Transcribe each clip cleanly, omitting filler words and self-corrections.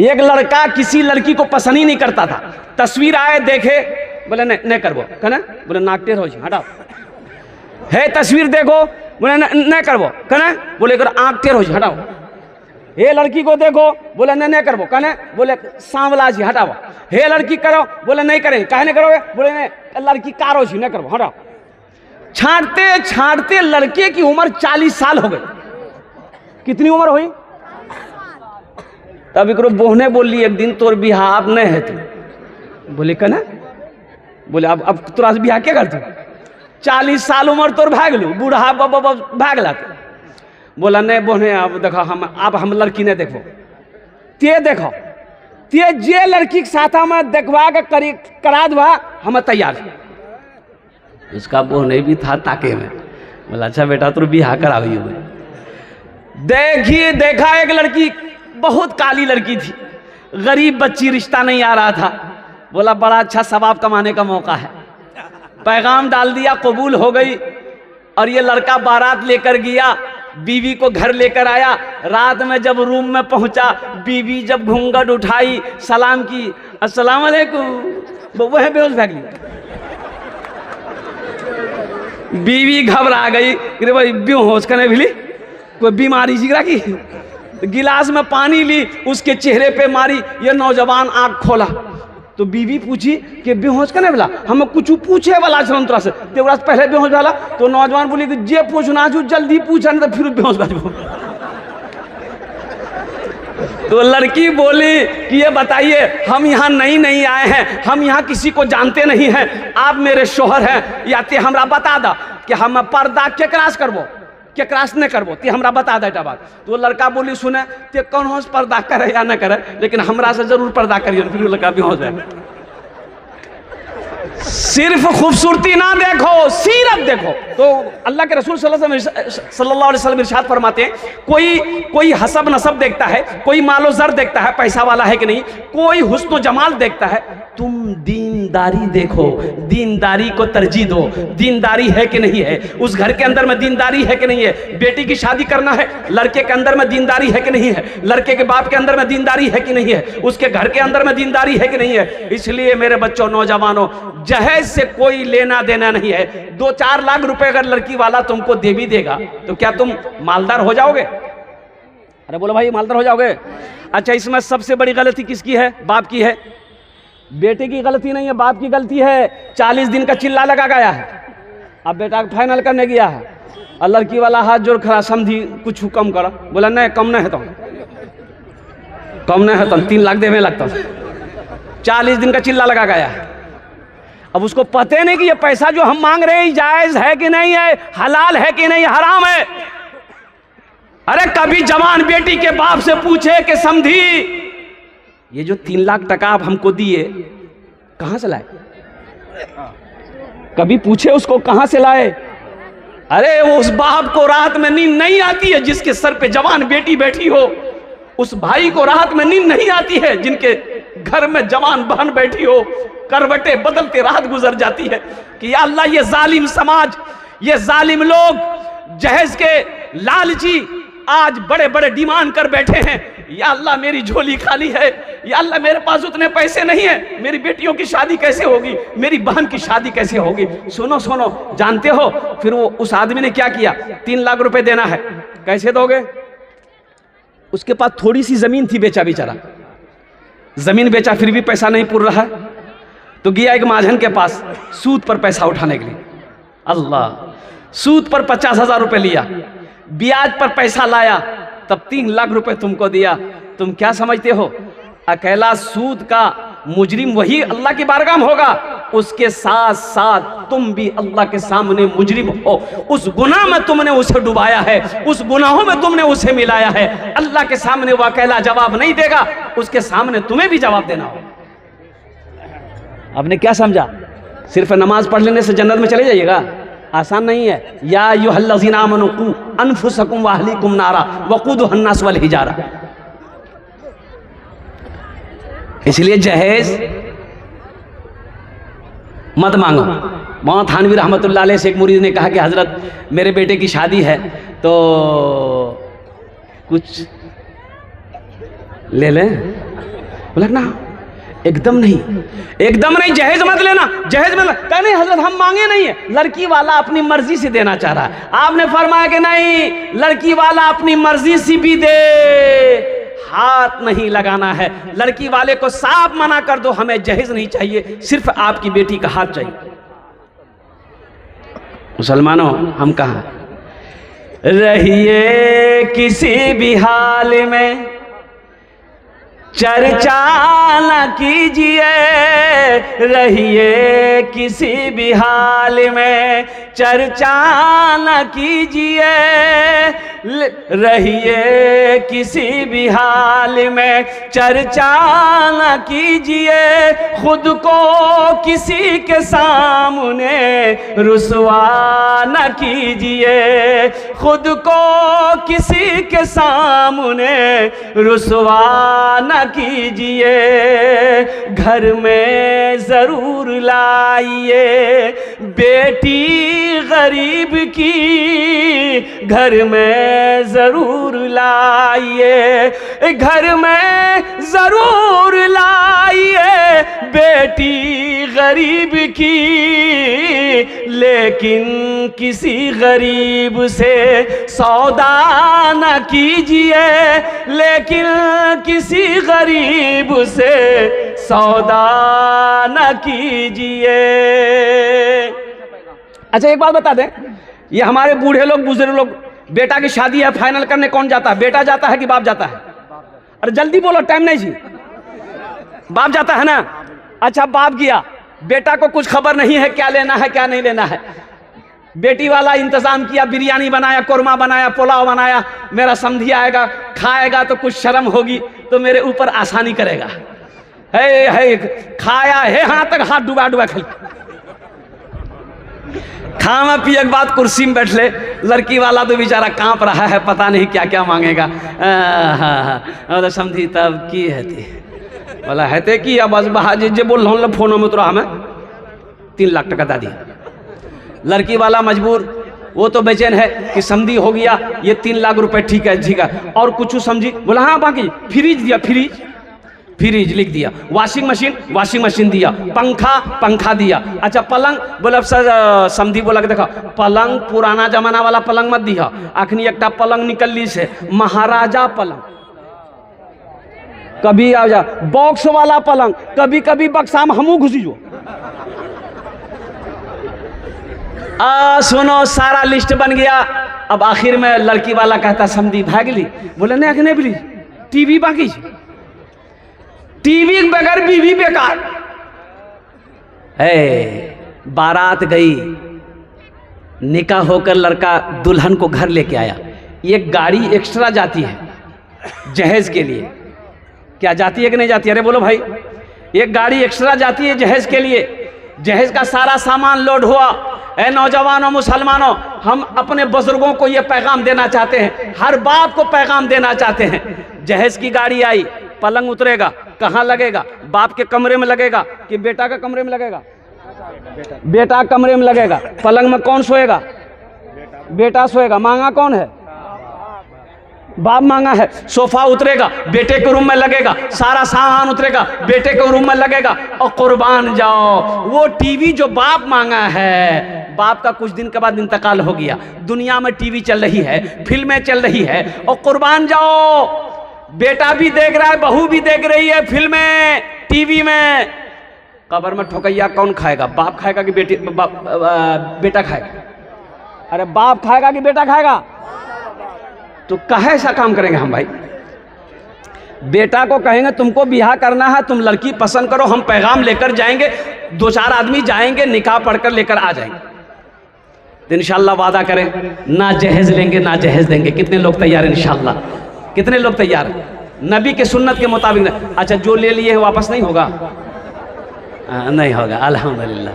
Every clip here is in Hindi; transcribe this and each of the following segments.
एक लड़का किसी लड़की को पसंद ही नहीं करता था, तस्वीर आए देखे, बोले नहीं करबो, कहना बोले नाक टेढ़ हो हटाओ, है तस्वीर देखो, बोले नहीं करबो, कहना बोले आँख टेढ़ हो हटाओ, हे लड़की को देखो, बोले नहीं करबो, कहने बोले सांवला जी हटाओ, हे लड़की करो, बोले नहीं करेंगे, कहने करोगे, बोले नहीं लड़की कारो जी नहीं करबो हटाओ। छांटते छांटते लड़के की उम्र 40 साल हो गई। कितनी उम्र हुई? तब एक बोहने बोली एक दिन तोर बिहार अब नहीं है तू, बोले कहना बोले अब तोरा से बिहार क्या कर तू, 40 साल उम्र तोर भाग लू, बूढ़ा भाग ला। बोला नहीं बोहने अब देखो हम लड़की नहीं देखो, ते देखो ते जे लड़की के साथ में देखवा के करा दवा हम तैयार है। उसका बोहने भी था ताके में, बोला अच्छा बेटा तू बिहार करावी हो। देखा एक लड़की बहुत काली लड़की थी, गरीब बच्ची, रिश्ता नहीं आ रहा था। बोला बड़ा अच्छा सवाब कमाने का मौका है, पैगाम डाल दिया, कबूल हो गई। और ये लड़का बारात लेकर गया, बीवी को घर लेकर आया। रात में जब रूम में पहुंचा, बीवी जब घूंघट उठाई, सलाम की, अस्सलाम वालेकुम, वह बेहोश भाग गई। बीवी घबरा गई, अरे भाई बेहोश करने भी कोई बीमारी जिगरा की। गिलास में पानी ली, उसके चेहरे पे मारी, ये नौजवान आंख खोला। तो बीवी पूछी कि बेहोश करने वाला, हम कुछ पूछे वाला चलो तोरा से, तेरा से पहले बेहोश वाला। तो नौजवान बोली कि जे पूछना जो जल्दी पूछा, नहीं तो फिर बेहोश बाजू। तो लड़की बोली कि ये बताइए हम यहाँ नहीं आए हैं, हम यहाँ किसी को जानते नहीं हैं, आप मेरे शोहर हैं, या ते हमरा बता दा कि हम पर्दा के क्रास करबो के क्रास नहीं करबो, ते हमरा बता दे बात। तो लड़का बोली सुने ते कौन हो पर्दा करे या न करे, लेकिन हमरा से जरूर पर्दा करिए। फिर लड़का भी हो जाए। सिर्फ खूबसूरती ना देखो, सीरत देखो। तो अल्लाह के रसूल सल्लल्लाहु अलैहि वसल्लम इरशाद फरमाते हैं, कोई हसब नसब देखता है, कोई मालो जर देखता है, पैसा वाला है कि नहीं, कोई हुस्न जमाल देखता है, तुम दीनदारी देखो, दीनदारी को तरजीह दो, दीनदारी है कि नहीं है, उस घर के अंदर में दीनदारी है कि नहीं है। बेटी की शादी करना है, लड़के के अंदर में दीनदारी है कि नहीं है, लड़के के बाप के अंदर में दीनदारी है कि नहीं है, उसके घर के अंदर में दीनदारी है कि नहीं है। इसलिए मेरे बच्चों, नौजवानों, जहेज से कोई लेना देना नहीं है। 2-4 लाख रुपए अगर लड़की वाला तुमको दे भी देगा तो क्या तुम मालदार हो जाओगे? अरे बोलो भाई, मालदार हो जाओगे? अच्छा, इसमें सबसे बड़ी गलती किसकी है? बाप की है। बेटे की गलती नहीं है, बाप की गलती है। 40 दिन का चिल्ला लगा गया है, अब बेटा फाइनल करने गया है, और लड़की वाला हाथ जोड़ खड़ा, समझी कुछ कम करो। बोला नहीं, कम नहीं है, तो कम नहीं है, तो 3 लाख देने लगता। 40 दिन का चिल्ला लगा गया है। अब उसको पता नहीं कि ये पैसा जो हम मांग रहे हैं जायज है कि नहीं है, हलाल है कि नहीं, हराम है। अरे कभी जवान बेटी के बाप से पूछे कि समझी ये जो 3 लाख टका आप हमको दिए कहां से लाए? कभी पूछे उसको कहां से लाए? अरे उस बाप को रात में नींद नहीं आती है जिसके सर पे जवान बेटी बैठी हो, उस भाई को रात में नींद नहीं आती है जिनके घर में जवान बहन बैठी हो, करवटे बदलते रात गुजर जाती है कि या अल्लाह ये जालिम समाज, ये जालिम लोग, जहेज के लालची आज बड़े बड़े डिमांड कर बैठे हैं। या अल्लाह मेरी झोली खाली है, या अल्लाह मेरे पास उतने पैसे नहीं है, मेरी बेटियों की शादी कैसे होगी, मेरी बहन की शादी कैसे होगी। सुनो सुनो, जानते हो फिर वो उस आदमी ने क्या किया? 3 लाख रुपए देना है, कैसे दोगे? उसके पास थोड़ी सी जमीन थी, बेचा बेचारा, जमीन बेचा, फिर भी पैसा नहीं पूर रहा, तो गया एक महाजन के पास सूद पर पैसा उठाने के लिए। अल्लाह, सूद पर 50,000 रुपए लिया, ब्याज पर पैसा लाया, तब 3 लाख रुपए तुमको दिया। तुम क्या समझते हो? अकेला सूद का मुजरिम वही अल्लाह की बारगाह में होगा, उसके साथ साथ तुम भी अल्लाह के सामने मुजरिम हो। उस गुनाह में तुमने उसे डुबाया है, उस गुनाहों में तुमने उसे मिलाया है। अल्लाह के सामने वो अकेला जवाब नहीं देगा, उसके सामने तुम्हें भी जवाब देना हो। आपने क्या समझा? सिर्फ नमाज पढ़ लेने से जन्नत में चले जाइएगा? आसान नहीं है। या अय्युहल्लज़ीना आमनू कू अनफुसकुम व अहलीकुम नारा वक़ूदुहा अन्नास वल हिजारा। इसलिए जहेज मत मांगो। मौला थानवी रहमतुल्लाह अलैह से एक मुरीद ने कहा कि हजरत मेरे बेटे की शादी है तो कुछ ले लें। बोला ना एकदम नहीं, एकदम नहीं, जहेज मत लेना, जहेज में कहा नहीं हजरत हम मांगे नहीं है, लड़की वाला अपनी मर्जी से देना चाह रहा है। आपने फरमाया कि नहीं, लड़की वाला अपनी मर्जी से भी दे, हाथ नहीं लगाना है। लड़की वाले को साफ मना कर दो, हमें जहेज नहीं चाहिए, सिर्फ आपकी बेटी का हाथ चाहिए। मुसलमानों हम कहाँ रहिए किसी भी हाल में चर्चा न कीजिए, रहिए किसी भी हाल में चर्चा न कीजिए, रहिए किसी भी हाल में चर्चा न कीजिए, खुद को किसी के सामने रुसवा न कीजिए, खुद को किसी के सामने रुसवा न कीजिए, घर में जरूर लाइए बेटी गरीब की, घर में जरूर लाइए, घर में जरूर लाइए बेटी गरीब की, लेकिन किसी गरीब से सौदा न कीजिए, लेकिन किसी गरीब से सौदा न कीजिए। अच्छा एक बात बता दें, ये हमारे बूढ़े लोग बुजुर्ग लोग, बेटा की शादी है फाइनल करने कौन जाता है, बेटा जाता है कि बाप जाता है? अरे जल्दी बोलो, टाइम नहीं जी। बाप जाता है ना? अच्छा बाप गया, बेटा को कुछ खबर नहीं है क्या लेना है क्या नहीं लेना है, बेटी वाला इंतजाम किया, बिरयानी बनाया, कोरमा बनाया, पुलाव बनाया, मेरा समधी आएगा खाएगा तो कुछ शर्म होगी तो मेरे ऊपर आसानी करेगा, है खाया है हाथ तक हाथ डुबा डुबा खेल, खामा पिए के बाद कुर्सी में बैठ ले, लड़की वाला तो बेचारा कांप रहा है, पता नहीं क्या क्या मांगेगा। हाँ समझी तब की है बोला है कि अब जे बोल रहा हूँ फोनों में तो हमें 3 लाख टका दा दिया। लड़की वाला मजबूर, वो तो बेचैन है कि समझी हो गया ये 3 लाख रुपए, ठीक है ठीक है, और कुछ समझी बोला हाँ बाकी फ्रिज दिया, फ्रिज लिख दिया, वॉशिंग मशीन दिया, पंखा दिया। अच्छा पलंग, बोला सर समझी बोला कि देखा पलंग पुराना जमाना वाला पलंग मत दिया, अखनी एक पलंग निकली से महाराजा पलंग, कभी आ जा बॉक्स वाला पलंग, कभी कभी बक्सा में हमू घुसी जो। सुनो सारा लिस्ट बन गया। अब आखिर में लड़की वाला कहता समझी भागली, बोले नहीं नहीं बोली टीवी बाकी, टीवी बगैर बीवी बेकार है। बारात गई, निकाह होकर लड़का दुल्हन को घर लेके आया, एक गाड़ी एक्स्ट्रा जाती है जहेज के लिए, क्या जाती है कि नहीं जाती? अरे बोलो भाई, एक गाड़ी एक्स्ट्रा जाती है जहेज के लिए, जहेज का सारा सामान लोड हुआ। ऐ नौजवानों मुसलमानों, हम अपने बुजुर्गों को ये पैगाम देना चाहते हैं, हर बाप को पैगाम देना चाहते हैं, जहेज की गाड़ी आई, पलंग उतरेगा, कहाँ लगेगा? बाप के कमरे में लगेगा कि बेटा के कमरे में लगेगा? बेटा कमरे में लगेगा। पलंग में कौन सोएगा? बेटा सोएगा। मांगा कौन है? बाप मांगा है। सोफा उतरेगा, बेटे के रूम में लगेगा, सारा सामान उतरेगा, बेटे के रूम में लगेगा। और कुर्बान जाओ, वो टीवी जो बाप मांगा है, बाप का कुछ दिन के बाद इंतकाल हो गया, दुनिया में टीवी चल रही है, फिल्में चल रही है, और कुर्बान जाओ बेटा भी देख रहा है, बहू भी देख रही है फिल्में टीवी में। कब्र में ठोकैया कौन खाएगा? बाप खाएगा कि बेटा खाएगा? अरे बाप खाएगा कि बेटा खाएगा? तो कहे ऐसा काम करेंगे हम भाई? बेटा को कहेंगे तुमको बियाह करना है, तुम लड़की पसंद करो, हम पैगाम लेकर जाएंगे, 2-4 आदमी जाएंगे, निकाह पढ़कर लेकर आ जाएंगे। तो इंशाल्लाह वादा करें ना जहेज लेंगे ना जहेज देंगे। कितने लोग तैयार हैं? इंशाल्लाह कितने लोग तैयार हैं? नबी के सुन्नत के मुताबिक। अच्छा जो ले लिए हैं वापस नहीं होगा? नहीं होगा अल्हम्दुलिल्लाह।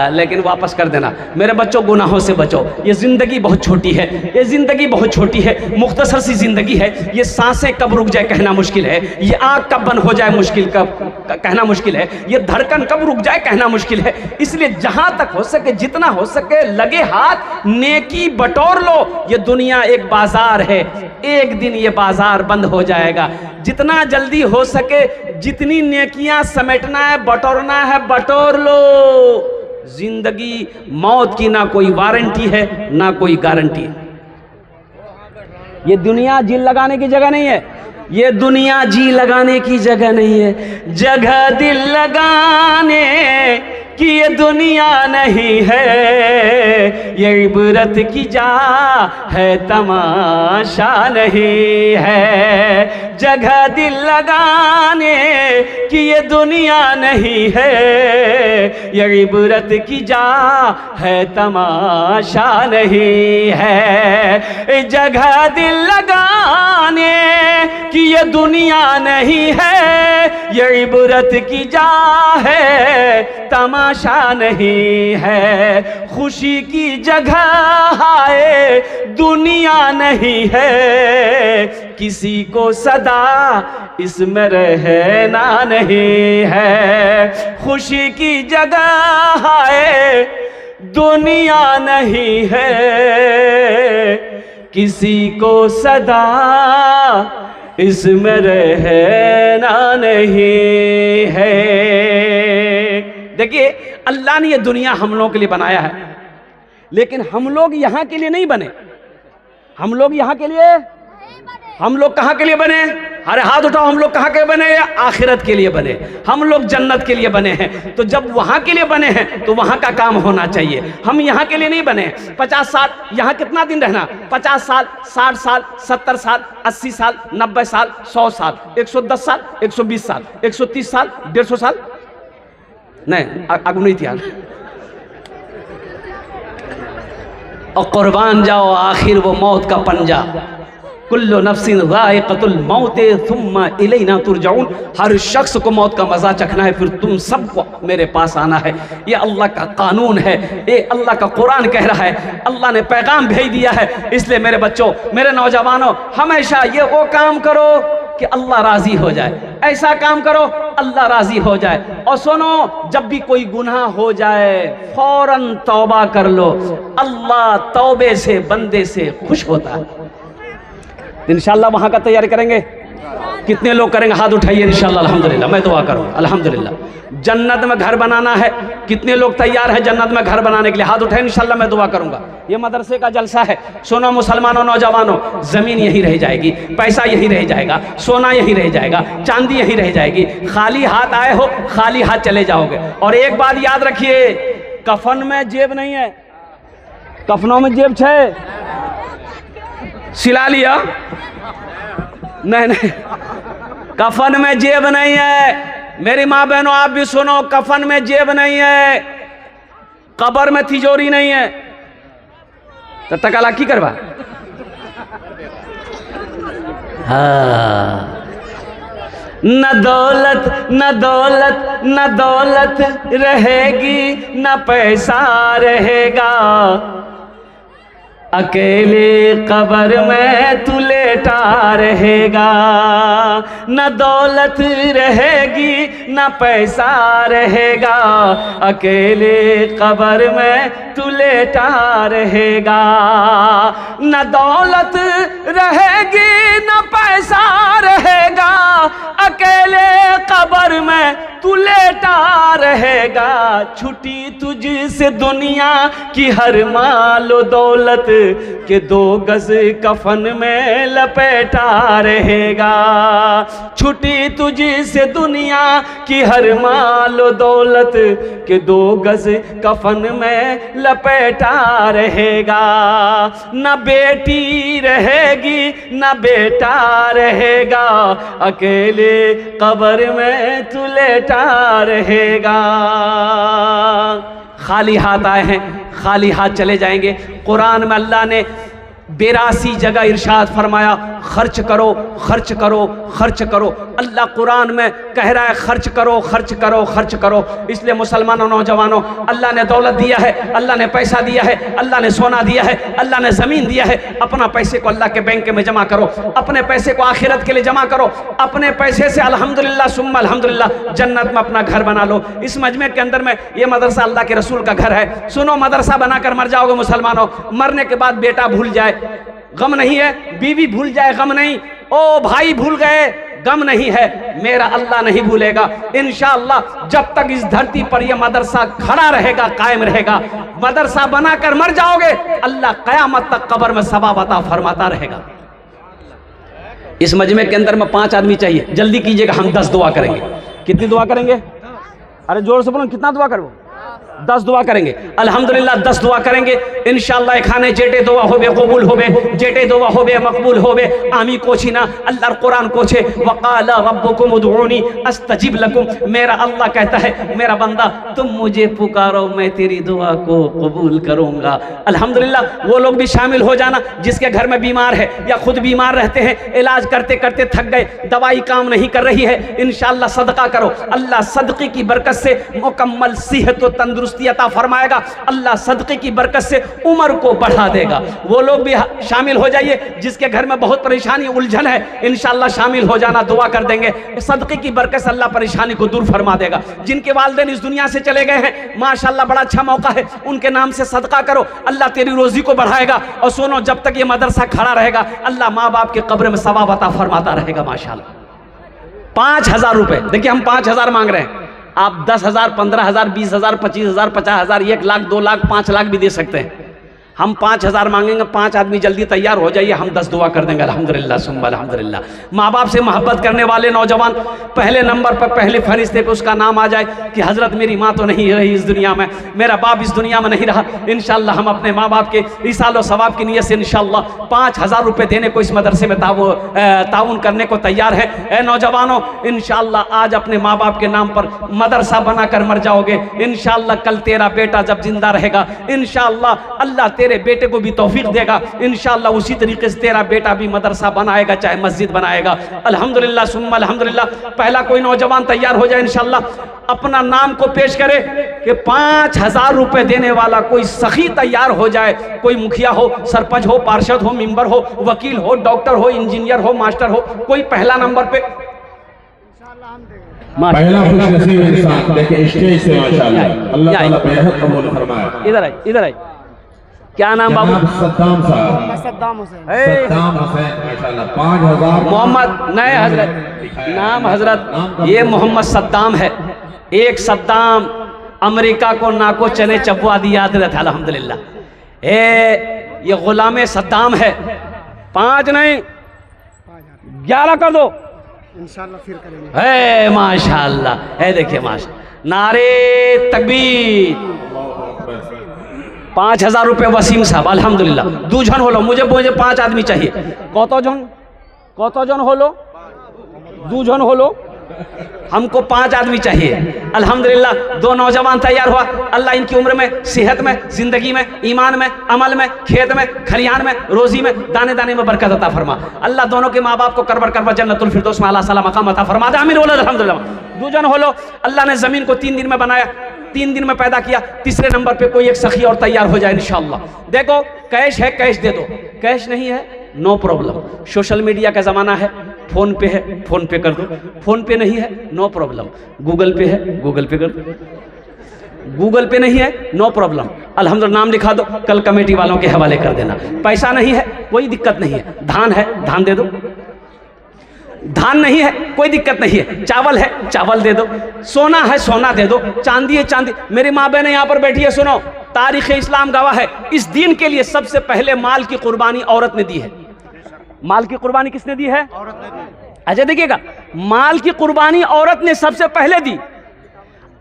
लेकिन वापस कर देना। मेरे बच्चों गुनाहों से बचो। ये ज़िंदगी बहुत छोटी है, ये ज़िंदगी बहुत छोटी है, मुख्तसर सी ज़िंदगी है। ये सांसें कब रुक जाए कहना मुश्किल है, ये आँख कब बंद हो जाए मुश्किल कब कहना मुश्किल है, ये धड़कन कब रुक जाए कहना मुश्किल है। इसलिए जहाँ तक हो सके, जितना हो सके लगे हाथ, नेकी बटोर लो। ये दुनिया एक बाजार है, एक दिन ये बाजार बंद हो जाएगा। जितना जल्दी हो सके जितनी नेकियां समेटना है, बटोरना है, बटोर लो। जिंदगी मौत की ना कोई वारंटी है ना कोई गारंटी है। ये दुनिया जी लगाने की जगह नहीं है, ये दुनिया जी लगाने की जगह नहीं है। जगह दिल लगाने कि ये दुनिया नहीं है, ये इबरत की जा है, तमाशा नहीं है। जगह दिल लगाने कि ये दुनिया नहीं है, ये इबरत की जा है, तमाशा नहीं है। जगह दिल लगाने कि ये दुनिया नहीं है, ये इबरत की जा है, तमाशा नहीं है। खुशी की जगह है, दुनिया नहीं है, किसी को सदा इसमें रहना नहीं है। खुशी की जगह है, दुनिया नहीं है, किसी को सदा इसमें रहना नहीं है। देखिए, अल्लाह ने ये दुनिया हम लोगों के लिए बनाया है, लेकिन हम लोग यहाँ के लिए नहीं बने। हम लोग यहाँ के लिए, हम लोग कहाँ के लिए बने? अरे हाथ उठाओ, हम लोग कहाँ के बने? या आखिरत के लिए बने। हम लोग जन्नत के लिए बने हैं। तो जब वहाँ के लिए बने हैं तो वहाँ का काम होना चाहिए। हम यहाँ के लिए नहीं बने। 50 साल यहाँ कितना दिन रहना? 50 साल, 60 साल, 70 साल, 80 साल, 90 साल, 100 साल, 110 साल, 120 साल, 130 साल, 150 साल, नहीं आगू नहीं थी यार। और कुर्बान जाओ आखिर वो मौत का पंजा। कुल्लु नफ्सिन ज़ाइक़तुल मौत सुम्मा इलैना तुरजाऊन। हर शख्स को मौत का मज़ा चखना है, फिर तुम सबको मेरे पास आना है। ये अल्लाह का कानून है, ये अल्लाह का कुरान कह रहा है। अल्लाह ने पैगाम भेज दिया है। इसलिए मेरे बच्चों, मेरे नौजवानों, हमेशा ये वो काम करो कि अल्लाह राज़ी हो जाए, ऐसा काम करो अल्लाह राज़ी हो जाए। और सुनो, जब भी कोई गुनाह हो जाए फौरन तौबा कर लो। अल्लाह तौबे से बंदे से खुश होता है। इंशाल्लाह वहाँ का तैयारी करेंगे। कितने लोग करेंगे? हाथ उठाइए। इंशाल्लाह अल्हम्दुलिल्लाह, मैं दुआ करूँ अल्हम्दुलिल्लाह। जन्नत में घर बनाना है, कितने लोग तैयार हैं जन्नत में घर बनाने के लिए? हाथ उठाए। इंशाल्लाह मैं दुआ करूँगा। ये मदरसे का जलसा है। सुनो मुसलमानों, नौजवानों, ज़मीन यही रह जाएगी, पैसा यही रह जाएगा, सोना यही रह जाएगा, चांदी यही रह जाएगी। खाली हाथ आए हो, खाली हाथ चले जाओगे। और एक बात याद रखिए, कफन में जेब नहीं है। कफनों में जेब है, सिला लिया? नहीं नहीं, कफन में जेब नहीं है। मेरी माँ बहनों, आप भी सुनो, कफन में जेब नहीं है, कब्र में तिजोरी नहीं है। तो तकाला की करवा? हाँ, न दौलत न दौलत न दौलत रहेगी, न पैसा रहेगा, अकेले कब्र में तू लेटा रहेगा। न दौलत रहेगी न पैसा रहेगा, अकेले कब्र में तू लेटा रहेगा। न दौलत रहेगी न पैसा रहेगा, अकेले कब्र में तू लेटा रहेगा। छुटी तुझसे दुनिया की हर मालो दौलत, के 2 गज कफन में लपेटा रहेगा। छुटी तुझसे दुनिया की हर मालो दौलत, के 2 गज कफन में लपेटा रहेगा। न बेटी रहेगी न बेटा रहेगा, अकेले कब्र में तू लेटा रहेगा। खाली हाथ आए हैं, खाली हाथ चले जाएंगे। कुरान में अल्लाह ने 82 जगह इरशाद फरमाया खर्च करो खर्च करो खर्च करो। अल्लाह कुरान में कह रहा है खर्च करो खर्च करो खर्च करो। इसलिए मुसलमानों नौजवानों, अल्लाह ने दौलत दिया है, अल्लाह ने पैसा दिया है, अल्लाह ने सोना दिया है, अल्लाह ने ज़मीन दिया है। अपना पैसे को अल्लाह के बैंक में जमा करो, अपने पैसे को आखिरत के लिए जमा करो। अपने पैसे से अल्हम्दुलिल्लाह सुम्मा अल्हम्दुलिल्लाह जन्नत में अपना घर बना लो। इस मजमे के अंदर में ये मदरसा अल्लाह के रसूल का घर है। सुनो, मदरसा बनाकर मर जाओगे मुसलमानों, मरने के बाद बेटा भूल जाए गम नहीं है, बीवी भूल जाए गम नहीं, ओ भाई भूल गए गम नहीं है, मेरा अल्लाह नहीं भूलेगा इंशाअल्लाह। जब तक इस धरती पर यह मदरसा खड़ा रहेगा, कायम रहेगा, मदरसा बनाकर मर जाओगे, अल्लाह कयामत तक कब्र में सवाब अता फरमाता रहेगा। इस मजमे के अंदर में 5 आदमी चाहिए, जल्दी कीजिएगा, हम 10 दुआ करेंगे। कितनी दुआ करेंगे? अरे जोर से बोलो, कितना दुआ करो? 10 दुआ करेंगे अल्हम्दुलिल्लाह, 10 दुआ करेंगे इंशाअल्लाह। खाने जेटे दुआ होबे कबूल होबे, जेटे दुआ होबे मकबूल होबे। आमी कोची ना अल्लाह कुरान कोचे वक़ाला रब्बुकुम उदऊनी अस्तजिब लकुम। मेरा अल्लाह कहता है मेरा बंदा तुम मुझे पुकारो, मैं तेरी दुआ को कबूल करूंगा। अल्हम्दुलिल्लाह, वो लोग भी शामिल हो जाना जिसके घर में बीमार है या खुद बीमार रहते हैं, इलाज करते करते थक गए, दवाई काम नहीं कर रही है, इंशाअल्लाह सदका करो। अल्लाह सदक़े की बरकत से मुकम्मल सेहत और तंदुरुस्ती अता फरमाएगा। अल्लाह सदक़े की बरकत से उम्र को बढ़ा देगा। वो लोग भी शामिल हो जाइए जिसके घर में बहुत परेशानी उलझन है, इंशाअल्लाह शामिल हो जाना, दुआ कर देंगे। सदक़े की बरकत से अल्लाह परेशानी को दूर फरमा देगा। जिनके वालिदैन इस दुनिया से चले गए हैं, माशाअल्लाह बड़ा अच्छा मौका है, उनके नाम से सदका करो, अल्लाह तेरी रोजी को बढ़ाएगा। और सुनो, जब तक ये मदरसा खड़ा रहेगा, अल्लाह माँ बाप के कब्र में सवाब अता फरमाता रहेगा माशाअल्लाह। 5000 रुपये, देखिए हम 5000 मांग रहे हैं, आप 10,000, 15,000, 20,000, 25,000, 50,000, 1 लाख, 2 लाख, 5 लाख भी दे सकते हैं। हम 5,000 मांगेंगे, 5 आदमी जल्दी तैयार हो जाइए, हम 10 दुआ कर देंगे अल्हम्दुलिल्लाह सुम्मा अल्हम्दुलिल्लाह। माँ बाप से मोहब्बत करने वाले नौजवान पहले नंबर पर, पहले फरिश्ते पे उसका नाम आ जाए कि हज़रत मेरी माँ तो नहीं रही इस दुनिया में, मेरा बाप इस दुनिया में नहीं रहा, इंशाअल्लाह हम अपने माँ बाप के इसाल और सवाब की नीयत से इंशाअल्लाह 5,000 रुपये देने को, इस मदरसे में ताउन करने को तैयार है। ए नौजवानों, इंशाअल्लाह आज अपने माँ बाप के नाम पर मदरसा बना कर मर जाओगे, इंशाअल्लाह कल तेरा बेटा जब जिंदा रहेगा, इंशाअल्लाह अल्लाह तेरे बेटे को भी तौफीक देगा, इंशाअल्लाह उसी तरीके से तेरा बेटा भी मदरसा बनाएगा, चाहे मस्जिद बनाएगा। अल्हम्दुलिल्लाह सुम्मा अल्हम्दुलिल्लाह। पहला कोई नौजवान तैयार हो जाए इंशाअल्लाह, अपना नाम को पेश करे कि 5,000 रुपये देने वाला कोई सखी तैयार हो जाए, कोई मुखिया हो, सरपंच हो, पार्षद हो, मेंबर हो, वकील हो, डॉक्टर हो, इंजीनियर हो, मास्टर हो, कोई पहला नंबर पे पहला खुशनसीब इंसान देखिए स्टेज से माशाअल्लाह, अल्लाह ताला बेहद कबूल फरमाए। इधर आए, क्या नाम बाबू? सद्दाम साहब, सद्दाम हुसैन। सद्दाम हुसैन माशाअल्लाह। 5,000 मोहम्मद नए हजरत, नाम हजरत ये मोहम्मद सद्दाम है। एक सद्दाम अमेरिका को नाको चने चबवा दिया था अल्हम्दुलिल्लाह। ये गुलाम सद्दाम है। 5 नहीं 11 कर दो इंशाअल्लाह, फिर करेंगे। है माशाअल्लाह, है देखिए माशा, नारे तकबीर। 5,000 रुपये वसीम साहब अल्हम्दुलिल्लाह। दूजन हो लो, मुझे 5 आदमी चाहिए। कत जन हो लो? दूजन हो लो, हमको 5 आदमी चाहिए अल्हम्दुलिल्लाह। 2 नौजवान तैयार हुआ, अल्लाह इनकी उम्र में, सेहत में, जिंदगी में, ईमान में, अमल में, खेत में, खलिहान में, रोजी में, दाने दाने में बरकत अता फरमा। अल्लाह दोनों के माँ बाप को करबर जन्नतुल फिरदौस में आला साला मकाम अता फरमा दे, आमीन बोलो अल्हम्दुलिल्लाह। दूजन हो लो, अल्लाह ने ज़मीन को 3 दिन में बनाया, 3 दिन में पैदा किया, तीसरे नंबर पे कोई एक सखी और तैयार हो जाए इंशाअल्लाह। देखो कैश है, कैश दे दो, कैश नहीं है नो प्रॉब्लम, सोशल मीडिया का ज़माना है, फ़ोन पे है फ़ोन पे कर दो, फ़ोन पे नहीं है नो प्रॉब्लम, गूगल पे है गूगल पे कर दो, गूगल पे नहीं है नो प्रॉब्लम, अल्हम्दुलिल्लाह नाम लिखा दो, कल कमेटी वालों के हवाले कर देना। पैसा नहीं है कोई दिक्कत नहीं है, धान है धान दे दो, धान नहीं है कोई दिक्कत नहीं है, चावल है चावल दे दो, सोना है सोना दे दो, चांदी है चांदी। मेरी माँ बहनें यहाँ पर बैठी है, सुनो, तारीख़ इस्लाम गवाह है, इस दीन के लिए सबसे पहले माल की कुर्बानी औरत ने दी है। माल की कुर्बानी किसने दी है? औरत ने दी। अच्छा देखिएगा, माल की कुर्बानी औरत ने सबसे पहले दी।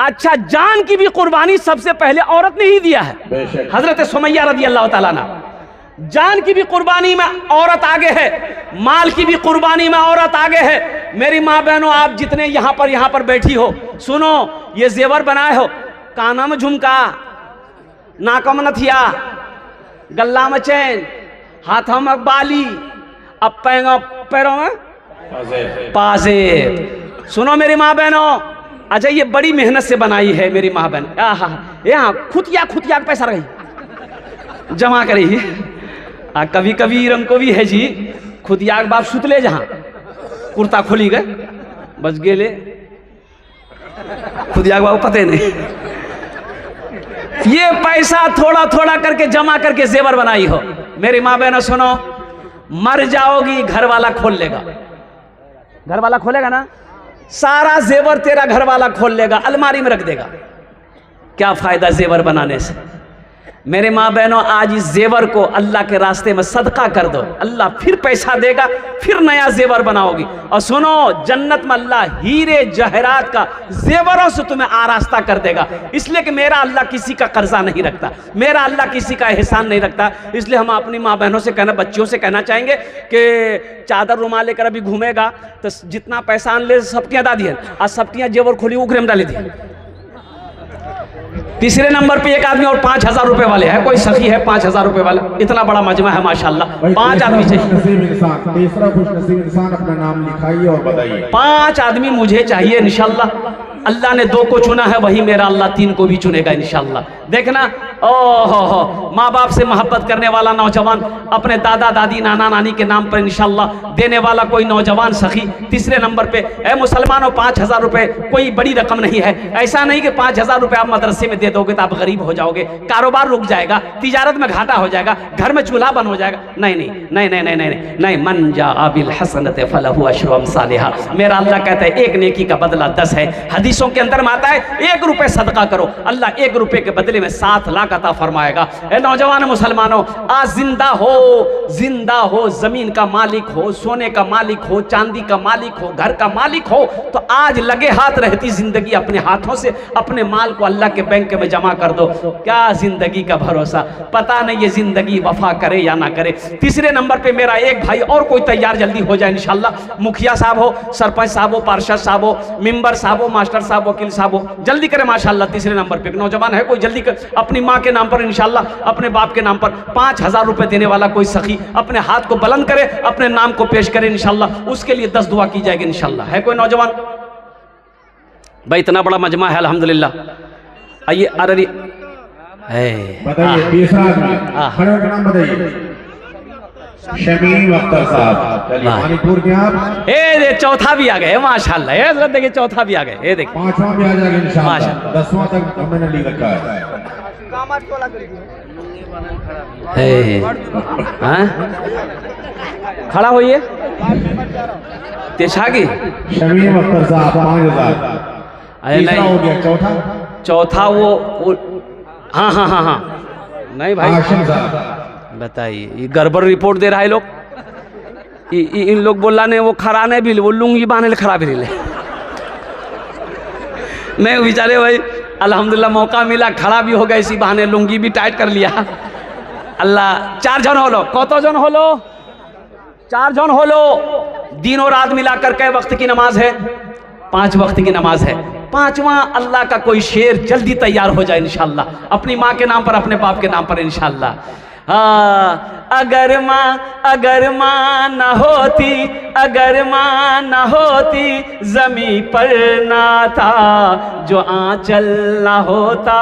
अच्छा, जान की भी कुर्बानी सबसे पहले औरत ने ही दिया है। हजरत सुमैया रज़ी अल्लाह ताला अन्हा, जान की भी कुर्बानी में औरत आगे है, माल की भी कुर्बानी में औरत आगे है। मेरी माँ बहनों, आप जितने यहाँ पर बैठी हो, सुनो, ये जेवर बनाए हो, काना में झुमका, नाकों में नथिया, गल्ला में चैन, हाथों में बाली, अब पैरों में पाजेब। सुनो मेरी माँ बहनों, अच्छा ये बड़ी मेहनत से बनाई है मेरी माँ बहन। यहाँ खुतिया खुतिया पैसा रही जमा करी। कभी कभी रंग को भी है जी, खुदिया के बाप सुतले जहाँ कुर्ता खोली गए बच गेले, खुदिया के बाप पते नहीं। ये पैसा थोड़ा थोड़ा करके जमा करके जेवर बनाई हो। मेरी माँ बहनों सुनो, मर जाओगी घर वाला खोल लेगा, घर वाला खोलेगा ना, सारा जेवर तेरा घर वाला खोल लेगा, अलमारी में रख देगा। क्या फायदा जेवर बनाने से। मेरे माँ बहनों, आज इस जेवर को अल्लाह के रास्ते में सदका कर दो, अल्लाह फिर पैसा देगा, फिर नया जेवर बनाओगी। और सुनो, जन्नत में अल्लाह हीरे जहरात का जेवरों से तुम्हें आरास्ता कर देगा। इसलिए कि मेरा अल्लाह किसी का कर्जा नहीं रखता, मेरा अल्लाह किसी का एहसान नहीं रखता। इसलिए हम अपनी माँ बहनों से कहना, बच्चियों से कहना चाहेंगे कि चादर रुमाल लेकर अभी घूमेगा तो जितना पैसा आन ले सबटियाँ दा दिए, आज सबटियाँ जेवर खोली उखरे में डाली दी। तीसरे नंबर पे एक आदमी और 5,000 रुपए वाले है, कोई सखी है 5,000 रुपए वाला, इतना बड़ा मजमा है माशाल्लाह। 5 आदमी चाहिए, तीसरा खुशनसीब इंसान अपना नाम लिखाइए और बताइए। 5 आदमी मुझे चाहिए इंशाल्लाह। अल्लाह ने 2 को चुना है, वही मेरा अल्लाह 3 को भी चुनेगा इंशाल्लाह। देखना, ओहो, माँ बाप से मोहब्बत करने वाला नौजवान, अपने दादा दादी नाना नानी के नाम पर इंशाल्लाह देने वाला कोई नौजवान सखी। तीसरे नंबर पे, ए मुसलमानों, 5,000 रुपए कोई बड़ी रकम नहीं है। ऐसा नहीं कि 5,000 रुपए आप मदरसे में दे दोगे तो आप गरीब हो जाओगे, कारोबार रुक जाएगा, तिजारत में घाटा हो जाएगा, घर में चूल्हा बंद हो जाएगा। नहीं नहीं नहीं नहीं नहीं नहीं नहीं, मन जा बिल हसनत फलहु अशरु अमसालिहा। मेरा अल्लाह कहता है एक नेकी का बदला 10 है। हदीसों के अंदर में आता है 1 रुपए सदका करो, अल्लाह 1 रुपए के बदले में 7 लाख अता फरमाएगा। ए नौजवान मुसलमानों, आज जिंदा हो, जमीन का मालिक हो, सोने का मालिक हो, चांदी का मालिक हो, घर का मालिक हो, तो आज लगे हाथ रहती जिंदगी अपने हाथों से अपने माल को अल्लाह के बैंक में जमा कर दो। क्या जिंदगी का भरोसा, पता नहीं ये जिंदगी वफा करे या ना करे। तीसरे नंबर पे मेरा एक भाई और कोई तैयार जल्दी हो जाए इंशाल्लाह। मुखिया साहब हो, सरपंच साहब हो, पार्षद साहब हो, मेंबर साहब हो, मास्टर साहब, वकील साहब हो, जल्दी करें माशाल्लाह। तीसरे नंबर पे एक नौजवान है, कोई जल्दी कर, अपनी माँ के नाम पर इंशाल्लाह, अपने बाप के नाम पर 5,000 रुपए देने वाला कोई सखी अपने हाथ को बुलंद करे, अपने नाम को पेश करे इंशाल्लाह, उसके लिए 10 दुआ की जाएगी इंशाल्लाह। है कोई नौजवान भाई? इतना बड़ा मजमा है अल्हम्दुलिल्लाह। आइए, अरे बताइए तीसरा आदमी, खड़े होकर नाम बताइए। शमीम अख्तर साहब, मणिपुर के आप। ए चौथा भी आ गए माशाल्लाह। ये देखिए चौथा भी आ गए, ये देखिए 5वां भी आ जाएगा इंशाल्लाह। 10वां तक हमने लिख रखा है। खड़ा होइए तेशागी। शमीम अख्तर साहब 5,000। अरे नहीं, हो गया चौथा वो हाँ नहीं भाई, आशिम साहब बताइए, ये गड़बड़ रिपोर्ट दे रहा है लोग। इन लोग बोला ने वो खरा नहीं भी, वो लुंगी बांधे खड़ा भी ले नहीं बेचारे भाई। अल्हम्दुलिल्लाह मौका मिला, खड़ा भी हो गया इसी बहाने, लुंगी भी टाइट कर लिया। अल्लाह 4 जन हो लो, कत जन हो लो? 4 जन हो लो। दिनों रात मिलाकर कई वक्त की नमाज है? 5 वक्त की नमाज है। 5वां अल्लाह का कोई शेर जल्दी तैयार हो जाए इंशाल्लाह, अपनी माँ के नाम पर, अपने बाप के नाम पर इंशाल्लाह। अगर माँ न होती, अगर माँ न होती, ज़मी पर ना था, जो आंचल ना होता,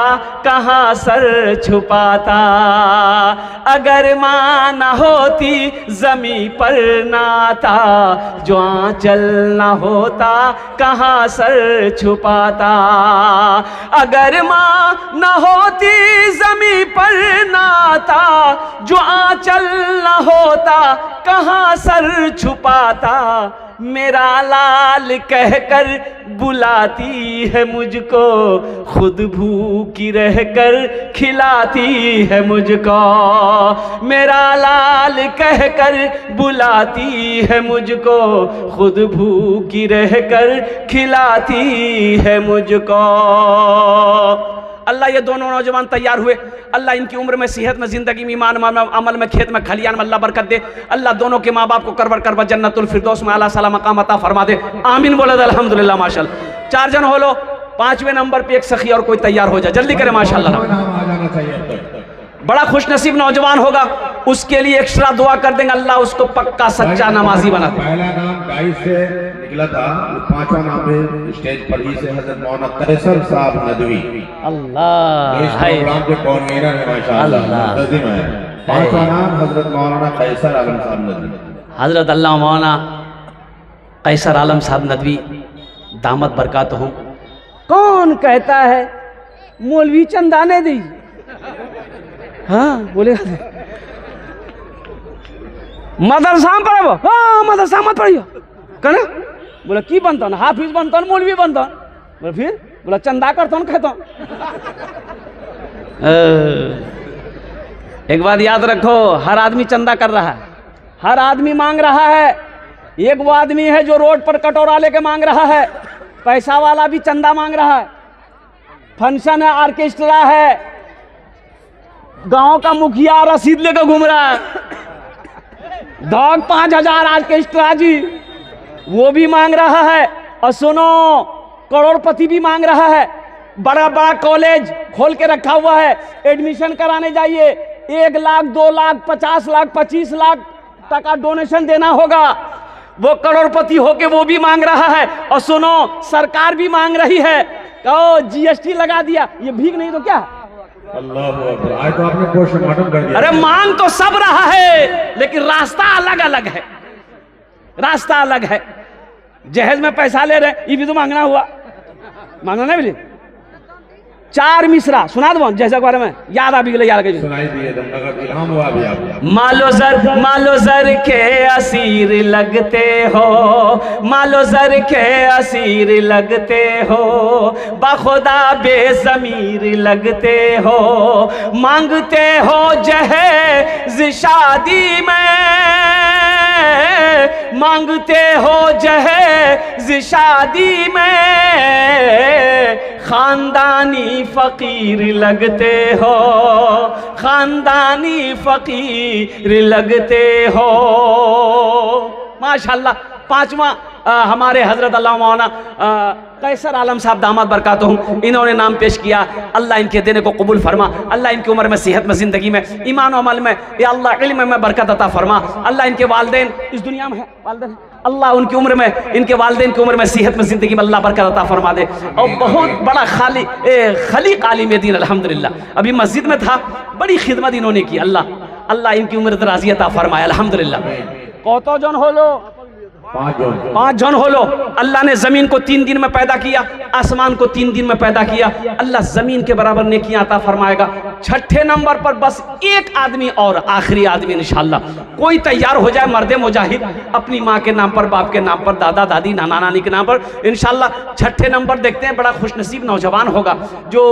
कहाँ सर छुपाता। अगर माँ न होती, ज़मी पर ना था, जो आंचल ना होता, कहाँ सर छुपाता। अगर माँ न होती, ज़मी पर ना था, जो आंचल न होता, कहाँ सर छुपाता। मेरा लाल कहकर बुलाती है मुझको, खुद भूखी रहकर खिलाती है मुझको। मेरा लाल कहकर बुलाती है मुझको, खुद भूखी रहकर खिलाती है मुझको। अल्लाह ये दोनों नौजवान तैयार हुए, अल्लाह इनकी उम्र में, सेहत में, जिंदगी में, ईमान में, अमल में, खेत में, खलियान में अल्लाह बरकत दे। अल्लाह दोनों के माँ बाप को करवर जन्नतुल फिरदौस में आला साला मकाम अता फरमा दे। आमीन बोले अल्हम्दुलिल्लाह माशाल्लाह। 4 जन हो लो। 5वें नंबर पे एक सखी और कोई तैयार हो जाए, जल्दी करें माशाल्लाह। बड़ा खुशनसीब नौजवान होगा उसके लिए एक्स्ट्रा दुआ कर देंगे, अल्लाह उसको पक्का सच्चा नमाजी बना दे। पहला नाम गाइस से निकला था, पांचवा नाम पे स्टेज पर ही से हजरत मौलाना कैसर साहब नदवी, अल्लाह इस प्रोग्राम के कॉन्वीनर है माशाअल्लाह, मुंतजिम है। पांचवा नाम हजरत मौलाना कैसर आलम साहब नदवी। हजरत अल्लाह मौलाना कैसर आलम साहब नदवी दामत बरकातहू। कौन कहता है मौलवी चंदाने दी? हाँ बोले मदरसा में पढ़ो, हाँ मदरसा मत पढ़ियो कहना। बोला की बनता ना, हाफिज बनता ना, मौलवी बनता। बोला फिर? बोला चंदा करता हूँ कहता हूँ। एक बात याद रखो, हर आदमी चंदा कर रहा है, हर आदमी मांग रहा है। एक वो आदमी है जो रोड पर कटोरा लेके मांग रहा है, पैसा वाला भी चंदा मांग रहा है। फंक्शन है, ऑर्केस्ट्रा है, गांव का मुखिया रसीद लेकर घूम रहा है, डॉग 5000 ऑर्केस्ट्रा जी, वो भी मांग रहा है। और सुनो, करोड़पति भी मांग रहा है। बड़ा बड़ा कॉलेज खोल के रखा हुआ है, एडमिशन कराने जाइए 1 लाख 2 लाख 50 लाख 25 लाख टका डोनेशन देना होगा। वो करोड़पति होके वो भी मांग रहा है। और सुनो, सरकार भी मांग रही है, कहो जीएसटी लगा दिया, ये भीख नहीं तो क्या? अल्लाह अकबर, आज तो आपने पोस्टमार्टम कर दिया। अरे मांग तो सब रहा है, लेकिन रास्ता अलग अलग है, रास्ता अलग है। जहेज में पैसा ले रहे, ये भी तो मांगना हुआ, मांगना नहीं बोले। 4 मिसरा सुना दो जैसे के बारे में, याद आ भी गए, याद सुनाई दिए, इल्हाम हुआ भी आपको। मालो जर के असीर लगते हो, मालो जर के असीर लगते हो, बखुदा बेज़मीर लगते हो, मांगते हो जहेज शादी में, मांगते हो जहेज शादी में, खानदानी फकीर लगते हो, खानदानी फकीर लगते हो। माशाल्लाह। 5वां हमारे हजरत अल्लाह मौलाना कैसर आलम साहब दामत बरकातहू, इन्होंने नाम पेश किया। अल्लाह इनके देने को कबूल फरमा, अल्लाह इनकी उम्र में, सेहत में, ज़िंदगी में, ईमान और अमल में, या अल्लाह इल्म में बरकत अता फरमा। अल्लाह इनके वालिदैन इस दुनिया में है, वालिदैन, अल्लाह उनकी उम्र में, इनके वालिदैन की उम्र में, सेहत में, ज़िंदगी में अल्लाह बरकत अता फरमा दे। और बहुत बड़ा खलीक आलिम दीन अल्हम्दुलिल्लाह, अभी मस्जिद में था, बड़ी खिदमत इन्होंने की। अल्लाह इनकी उम्र दराज़ी अता फरमाए अल्हम्दुलिल्लाह। कौतो जन हो लो, 5 जन हो लो। अल्लाह ने जमीन को 3 दिन में पैदा किया, आसमान को 3 दिन में पैदा किया। अल्लाह जमीन के बराबर नेकियां अता फरमाएगा। 6ठे नंबर पर बस एक आदमी और, आखिरी आदमी इंशाअल्लाह, कोई तैयार हो जाए मर्दे मुजाहिद, अपनी माँ के नाम पर, बाप के नाम पर, दादा दादी नाना नानी के नाम पर इंशाअल्लाह। 6ठे नंबर देखते हैं, बड़ा खुशनसीब नौजवान होगा जो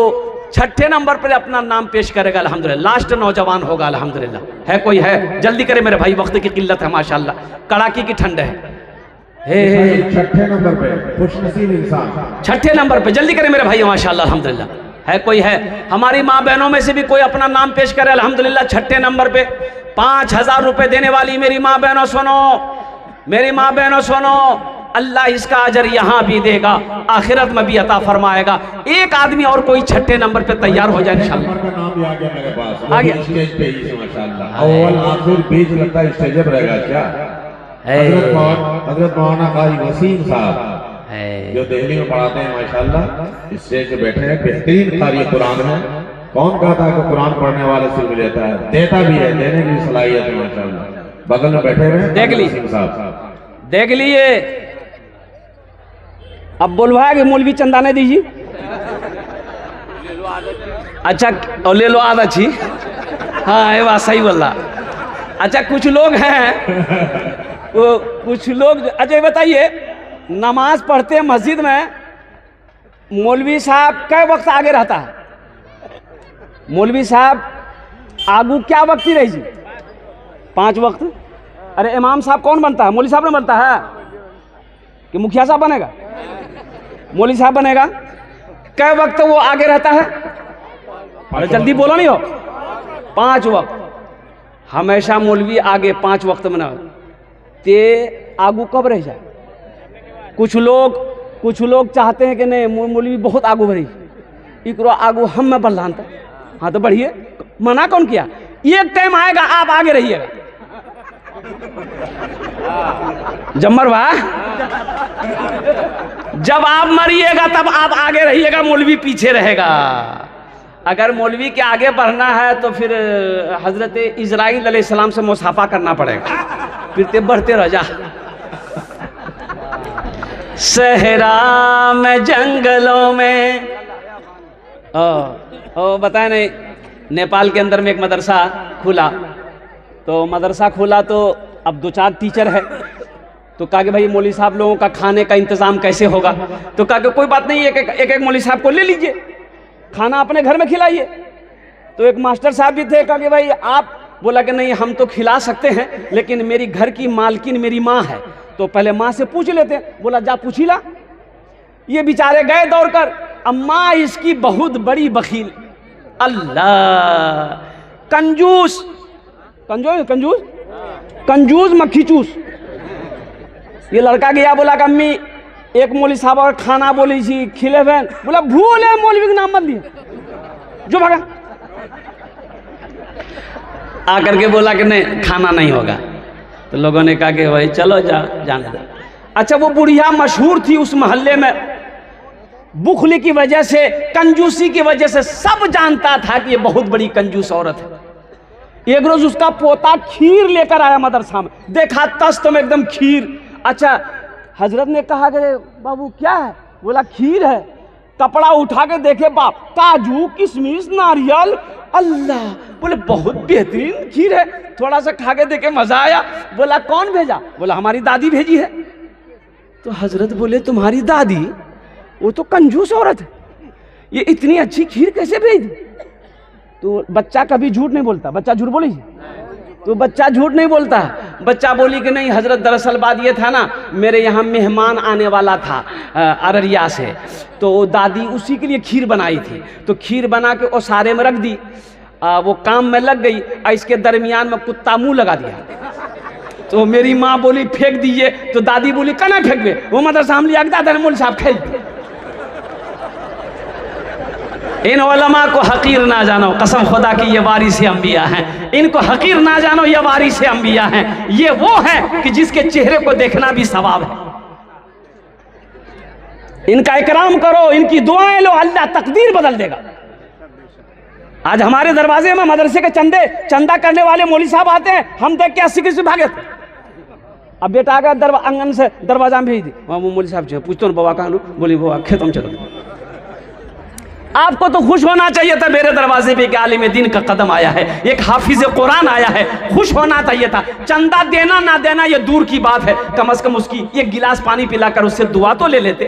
6ठे नंबर पर अपना नाम पेश करेगा अल्हम्दुलिल्लाह। लास्ट नौजवान होगा अल्हम्दुलिल्लाह। है कोई है? जल्दी करे मेरे भाई, वक्त की किल्लत है माशाअल्लाह, कड़ाकी की ठंड है। 6ठे नंबर पे खुशनसीब इंसान, 6ठे नंबर पे जल्दी करें मेरे भाई माशाअल्लाह अल्हम्दुलिल्लाह। है कोई है? हमारी माँ बहनों में से भी कोई अपना नाम पेश करे अल्हम्दुलिल्लाह। 6ठे नंबर पे 5000 रुपए देने वाली मेरी माँ बहनों सुनो, मेरी माँ बहनों सुनो, अल्लाह इसका अजर यहाँ भी देगा, आखिरत में भी अता फरमाएगा। एक आदमी और कोई 6ठे नंबर पे तैयार हो जाए इंशाअल्लाह। का नाम भी आ गया मेरे पास, आ गया स्टेज पे ही माशाअल्लाह। अव्वल आखिर बीच लगता है, स्टेज पर रहेगा क्या? हजरत मौलाना कारी वसीम साहब जो दिल्ली में पढ़ाते हैं माशाअल्लाह, स्टेज पे बैठे हैं, बेहतरीन कारी कुरान है। कौन कहता है कि कुरान पढ़ने वाले से भी लेता है, देता भी है, देने की सलाहियत है माशाअल्लाह। बगल में बैठे हुए देख ली साहब, देख लिए। अब बोलवाया कि मौलवी चंदा नहीं दीजिए, अच्छा और ले लो आधा छी। हाँ ये बात सही बोल रहा। अच्छा कुछ लोग हैं, वो कुछ लोग, अच्छा बताइए, नमाज पढ़ते हैं मस्जिद में, मौलवी साहब कै वक्त आगे रहता है? मौलवी साहब आगू क्या वक्त ही रही जी? 5 वक्त। अरे इमाम साहब कौन बनता है? मौलवी साहब ने बनता है कि मुखिया साहब बनेगा? मौलवी साहब बनेगा। कै वक्त वो आगे रहता है? अरे जल्दी बोलो नहीं हो। 5 वक्त हमेशा मौलवी आगे 5 वक्त में ना ते आगू कब रह जाए? कुछ लोग चाहते हैं कि नहीं मौलवी बहुत आगू बढ़ी, इकरो आगू हम में बढ़। हाँ तो बढ़िए, मना कौन किया? एक टाइम आएगा आप आगे रहिएगा। जम्मर भाई, जब आप मरिएगा तब आप आगे रहिएगा, मौलवी पीछे रहेगा। अगर मौलवी के आगे बढ़ना है तो फिर हजरत इजराइल अलैहिस्सलाम से मुसाफा करना पड़ेगा, फिर ते बढ़ते रह जा। सहरा में जंगलों में बताए नहीं, नेपाल के अंदर में एक मदरसा खुला, तो मदरसा खुला तो अब 2-4 टीचर है, तो कहा कि भाई मौलवी साहब लोगों का खाने का इंतजाम कैसे होगा? तो कहा कि कोई बात नहीं, एक मौलवी साहब को ले लीजिए, खाना अपने घर में खिलाइए। तो एक मास्टर साहब भी थे, कहा कि भाई आप, बोला कि नहीं हम तो खिला सकते हैं, लेकिन मेरी घर की मालकिन मेरी माँ है, तो पहले माँ से पूछ लेते हैं। बोला जा पूछ ही ला। ये बेचारे गए दौड़कर, अम्मा इसकी बहुत बड़ी बखील, अल्लाह कंजूस, कंजूस कंजूस मक्खी चूस। ये लड़का गया, बोला कि अम्मी एक मौलवी साहब और खाना बोली थी खिले बहन। बोला भूल है, मौलवी का नाम मत लिए, जो भागा। आकर के बोला कि नहीं खाना नहीं होगा, तो लोगों ने कहा कि भाई चलो जाने दो। अच्छा, वो बुढ़िया मशहूर थी उस मोहल्ले में, बुखली की वजह से, कंजूसी की वजह से सब जानता था कि ये बहुत बड़ी कंजूस औरत है। एक रोज उसका पोता खीर लेकर आया मदरसा में, देखा तस्त में एकदम खीर। अच्छा, हजरत ने कहा कि बाबू क्या है? बोला खीर है। कपड़ा उठा के देखे, बाप काजू किशमिश नारियल, अल्लाह, बोले बहुत बेहतरीन खीर है। थोड़ा सा खा के देखे, मजा आया। बोला कौन भेजा? बोला हमारी दादी भेजी है। तो हजरत बोले तुम्हारी दादी? वो तो कंजूस औरत है, ये इतनी अच्छी खीर कैसे भेज दी? तो बच्चा कभी झूठ नहीं बोलता, बच्चा झूठ बोली? तो बच्चा झूठ नहीं बोलता। बच्चा बोली कि नहीं हजरत, दरअसल बात ये था ना, मेरे यहाँ मेहमान आने वाला था अररिया से, तो दादी उसी के लिए खीर बनाई थी, तो खीर बना के ओसारे में रख दी, वो काम में लग गई, इसके दरमियान में कुत्ता मुंह लगा दिया। तो मेरी माँ बोली फेंक दीजिए, तो दादी बोली कहना फेंक दे, वो मदरसा हम लिया दादा ने मौलवी साहब खेल। इन उलमा को हकीर ना जानो, कसम खुदा की ये वारिस अंबिया हैं। इनको हकीर ना जानो, ये वारिस अंबिया हैं। ये वो है कि जिसके चेहरे को देखना भी सवाब है। इनका इकराम करो, इनकी दुआएं लो, अल्लाह तकदीर बदल देगा। आज हमारे दरवाजे में मदरसे के चंदा करने वाले मौलवी साहब आते हैं, हम देख के 80 किसी भागे थे। अब बेटा आ गया आंगन से दरवाजा में भेज दी, वहाँ मौलवी साहब जो पूछते हो बाबा कहाँ, बोली बाबा खेतों चलो। आपको तो खुश होना चाहिए था, मेरे दरवाजे पे एक आलिम दीन का कदम आया है, एक हाफिज कुरान आया है, खुश होना चाहिए था। चंदा देना ना देना ये दूर की बात है, कम से कम उसकी एक गिलास पानी पिलाकर उससे दुआ तो ले लेते।